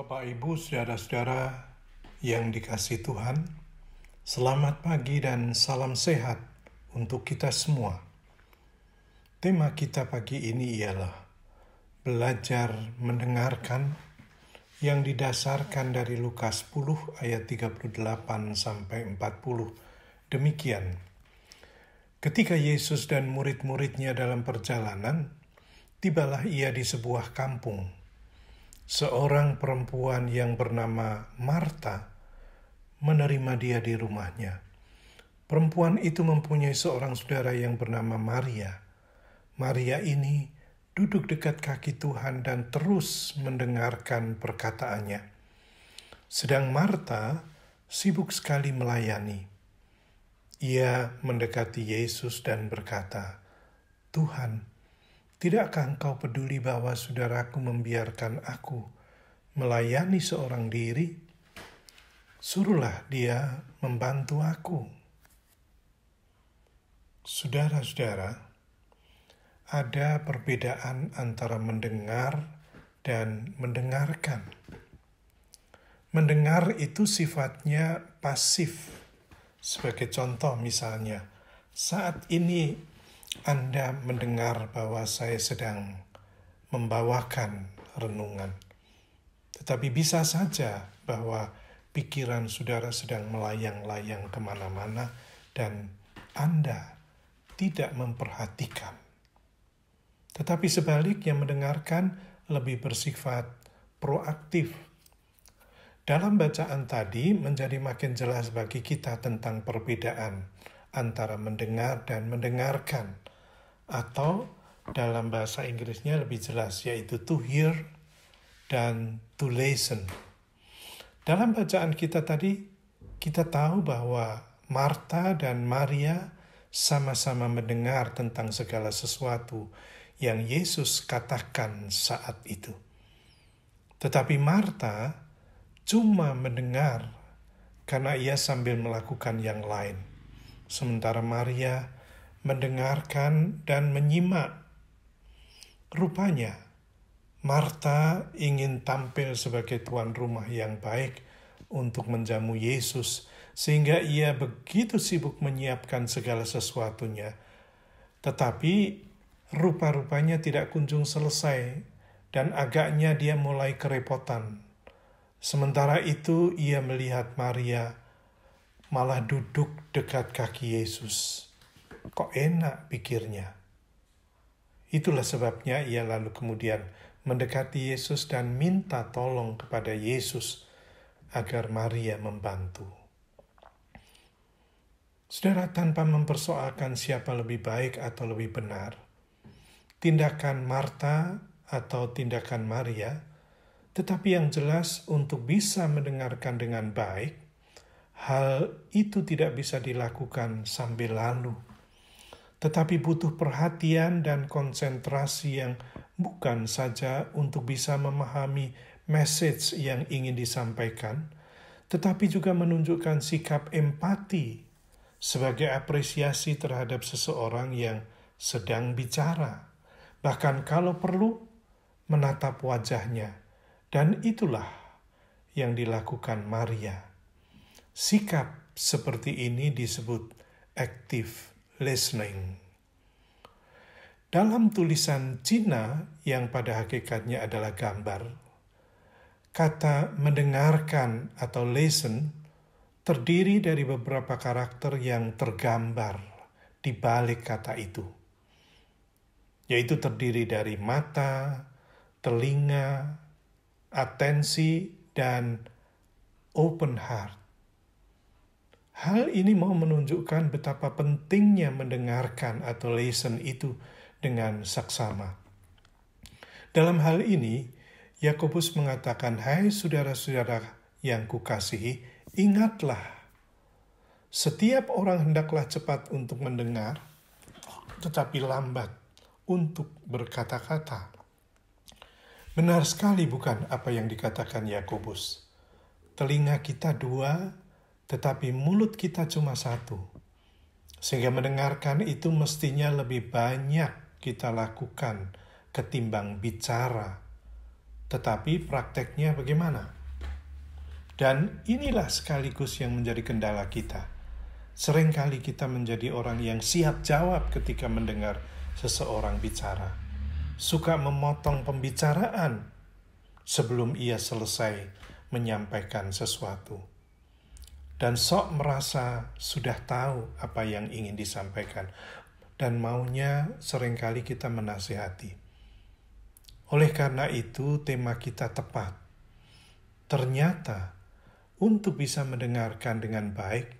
Bapak, Ibu, saudara-saudara yang dikasihi Tuhan, selamat pagi dan salam sehat untuk kita semua. Tema kita pagi ini ialah belajar mendengarkan yang didasarkan dari Lukas 10 ayat 38 sampai 40. Demikian. Ketika Yesus dan murid-muridnya dalam perjalanan, tibalah ia di sebuah kampung. Seorang perempuan yang bernama Marta menerima dia di rumahnya. Perempuan itu mempunyai seorang saudara yang bernama Maria. Maria ini duduk dekat kaki Tuhan dan terus mendengarkan perkataannya. Sedang Marta sibuk sekali melayani. Ia mendekati Yesus dan berkata, "Tuhan, tidakkah engkau peduli bahwa saudaraku membiarkan aku melayani seorang diri? Suruhlah dia membantu aku." Saudara-saudara, ada perbedaan antara mendengar dan mendengarkan. Mendengar itu sifatnya pasif. Sebagai contoh misalnya, saat ini Anda mendengar bahwa saya sedang membawakan renungan. Tetapi bisa saja bahwa pikiran saudara sedang melayang-layang kemana-mana dan Anda tidak memperhatikan. Tetapi sebaliknya mendengarkan lebih bersifat proaktif. Dalam bacaan tadi menjadi makin jelas bagi kita tentang perbedaan antara mendengar dan mendengarkan. Atau dalam bahasa Inggrisnya lebih jelas, yaitu to hear dan to listen. Dalam bacaan kita tadi, kita tahu bahwa Marta dan Maria sama-sama mendengar tentang segala sesuatu yang Yesus katakan saat itu. Tetapi Marta cuma mendengar karena ia sambil melakukan yang lain. Sementara Maria mendengarkan dan menyimak. Rupanya, Marta ingin tampil sebagai tuan rumah yang baik untuk menjamu Yesus, sehingga ia begitu sibuk menyiapkan segala sesuatunya. Tetapi rupa-rupanya tidak kunjung selesai, dan agaknya dia mulai kerepotan. Sementara itu ia melihat Maria malah duduk dekat kaki Yesus. Kok enak pikirnya. Itulah sebabnya ia lalu kemudian mendekati Yesus dan minta tolong kepada Yesus agar Maria membantu. Saudara, tanpa mempersoalkan siapa lebih baik atau lebih benar, tindakan Marta atau tindakan Maria, tetapi yang jelas untuk bisa mendengarkan dengan baik, hal itu tidak bisa dilakukan sambil lalu, tetapi butuh perhatian dan konsentrasi yang bukan saja untuk bisa memahami message yang ingin disampaikan, tetapi juga menunjukkan sikap empati sebagai apresiasi terhadap seseorang yang sedang bicara, bahkan kalau perlu menatap wajahnya. Dan itulah yang dilakukan Maria. Sikap seperti ini disebut active listening. Dalam tulisan Cina yang pada hakikatnya adalah gambar, kata mendengarkan atau listen terdiri dari beberapa karakter yang tergambar di balik kata itu, yaitu terdiri dari mata, telinga, atensi, dan open heart. Hal ini mau menunjukkan betapa pentingnya mendengarkan atau listen itu dengan saksama. Dalam hal ini, Yakobus mengatakan, "Hai saudara-saudara yang kukasihi, ingatlah, setiap orang hendaklah cepat untuk mendengar, tetapi lambat untuk berkata-kata." Benar sekali bukan apa yang dikatakan Yakobus. Telinga kita dua, tetapi mulut kita cuma satu. Sehingga mendengarkan itu mestinya lebih banyak kita lakukan ketimbang bicara. Tetapi prakteknya bagaimana? Dan inilah sekaligus yang menjadi kendala kita. Seringkali kita menjadi orang yang siap jawab ketika mendengar seseorang bicara. Suka memotong pembicaraan sebelum ia selesai menyampaikan sesuatu. Dan sok merasa sudah tahu apa yang ingin disampaikan. Dan maunya seringkali kita menasihati. Oleh karena itu tema kita tepat. Ternyata untuk bisa mendengarkan dengan baik,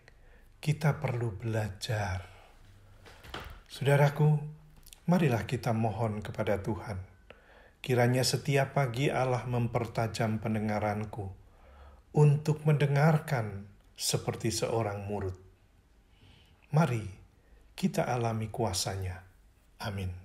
kita perlu belajar. Saudaraku, marilah kita mohon kepada Tuhan. Kiranya setiap pagi Allah mempertajam pendengaranku untuk mendengarkan seperti seorang murid. Mari kita alami kuasa-Nya. Amin.